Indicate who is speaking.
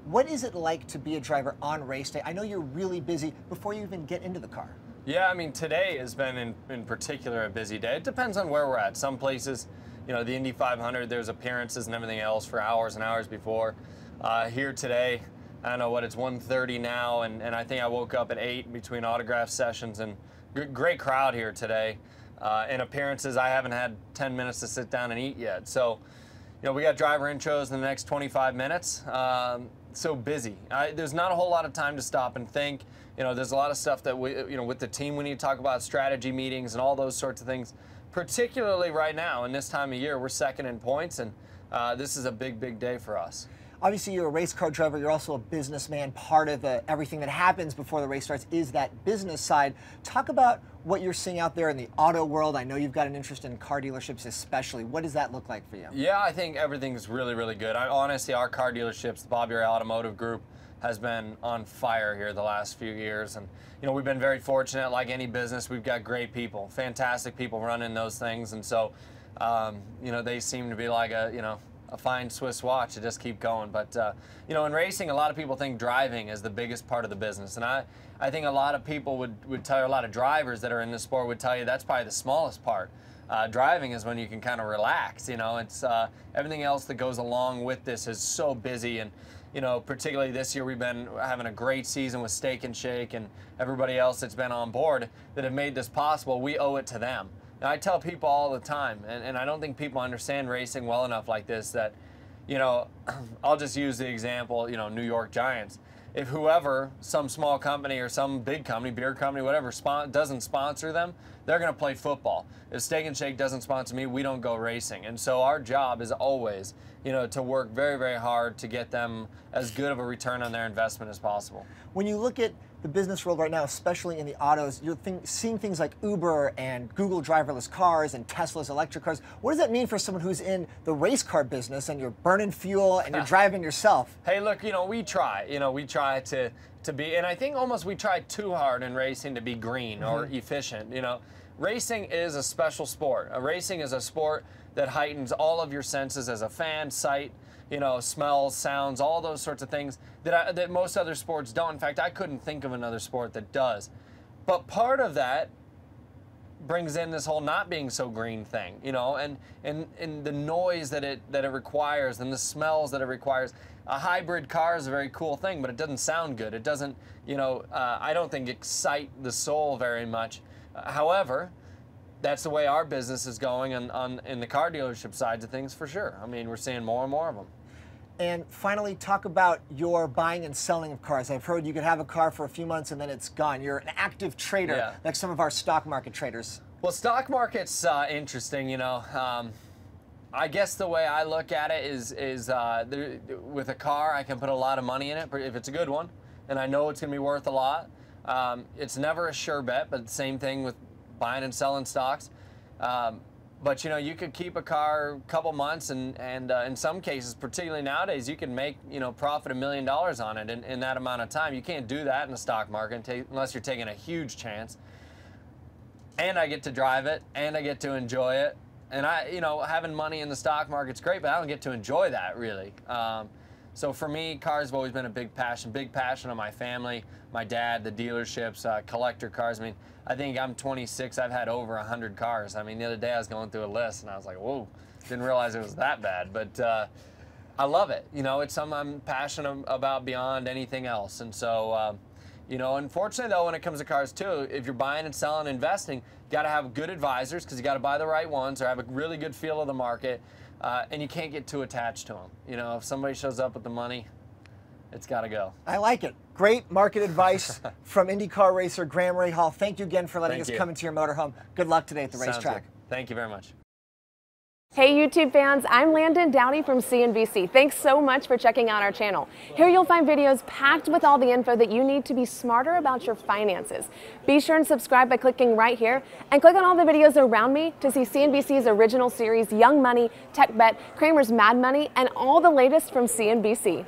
Speaker 1: What is it like to be a driver on race day? I know you're really busy before you even get into the car.
Speaker 2: Yeah, I mean, today has been in particular a busy day. It depends on where we're at. Some places, you know, the Indy 500, there's appearances and everything else for hours and hours before. Here today, I don't know what, it's 1:30 now, and I think I woke up at 8 between autograph sessions, and great crowd here today. And appearances, I haven't had 10 minutes to sit down and eat yet. So, you know, we got driver intros in the next 25 minutes. So busy. There's not a whole lot of time to stop and think. You know, there's a lot of stuff that we, you know, with the team we need to talk about, strategy meetings and all those sorts of things. Particularly right now in this time of year, we're second in points, and this is a big day for us.
Speaker 1: Obviously, you're a race car driver. You're also a businessman. Part of everything that happens before the race starts is that business side. Talk about what you're seeing out there in the auto world. I know you've got an interest in car dealerships especially. What does that look like for you?
Speaker 2: Yeah, I think everything's really good. Honestly, our car dealerships, the Bobby Ray Automotive Group, has been on fire here the last few years. And, you know, we've been very fortunate. Like any business, we've got great people, fantastic people running those things. And so, you know, they seem to be like a fine Swiss watch to just keep going. But, you know, in racing, a lot of people think driving is the biggest part of the business. And I think a lot of people would tell you, a lot of drivers that are in the sport would tell you that's probably the smallest part. Driving is when you can kind of relax, you know. It's everything else that goes along with this is so busy. And, you know, particularly this year, we've been having a great season with Steak and Shake and everybody else that's been on board that have made this possible. We owe it to them. Now, I tell people all the time, and I don't think people understand racing well enough like this, that, you know, I'll just use the example, you know, New York Giants. If whoever, some small company or some big company, beer company, whatever, doesn't sponsor them, they're going to play football. If Steak and Shake doesn't sponsor me, we don't go racing. And so our job is always, you know, to work very hard to get them as good of a return on their investment as possible.
Speaker 1: When you look at the business world right now, especially in the autos, you're seeing things like Uber and Google driverless cars and Tesla's electric cars. What does that mean for someone who's in the race car business and you're burning fuel and you're driving yourself?
Speaker 2: Hey, look, you know, we try to be, and I think almost we try too hard in racing to be green or efficient. You know, racing is a special sport. Racing is a sport that heightens all of your senses as a fan, sight, you know, smells, sounds, all those sorts of things that most other sports don't. In fact, I couldn't think of another sport that does. But part of that brings in this whole not being so green thing, you know, and the noise that it requires and the smells that it requires. A hybrid car is a very cool thing, but it doesn't sound good. It doesn't, you know, I don't think excite the soul very much. However, that's the way our business is going in the car dealership sides of things, for sure. I mean, we're seeing more and more of them.
Speaker 1: And finally, talk about your buying and selling of cars. I've heard you could have a car for a few months and then it's gone. You're an active trader, like some of our stock market traders. Well,
Speaker 2: stock market's interesting, you know. I guess the way I look at it is with a car, I can put a lot of money in it if it's a good one, and I know it's going to be worth a lot. It's never a sure bet, but the same thing with buying and selling stocks. But, you know, you could keep a car a couple months, and in some cases, particularly nowadays, you can make, you know, profit $1 million on it in that amount of time. You can't do that in the stock market unless you're taking a huge chance. And I get to drive it, and I get to enjoy it. And you know, having money in the stock market's great, but I don't get to enjoy that really. So for me, cars have always been a big passion of my family, my dad, the dealerships, collector cars. I mean, I think I'm 26, I've had over 100 cars. I mean, the other day I was going through a list and I was like, whoa, didn't realize it was that bad. But I love it. You know, it's something I'm passionate about beyond anything else. And so, you know, unfortunately though, when it comes to cars too, if you're buying and selling and investing, you got to have good advisors because you got to buy the right ones or have a really good feel of the market, and you can't get too attached to them. You know, if somebody shows up with the money, it's got to go.
Speaker 1: I like it. Great market advice from IndyCar racer Graham Rahal. Thank you again for letting us come into your motorhome. Good luck today at the racetrack.
Speaker 2: Thank you very much.
Speaker 3: Hey YouTube fans, I'm Landon Dowdy from CNBC. Thanks so much for checking out our channel. Here you'll find videos packed with all the info that you need to be smarter about your finances. Be sure and subscribe by clicking right here and click on all the videos around me to see CNBC's original series Young Money, Tech Bet, Kramer's Mad Money, and all the latest from CNBC.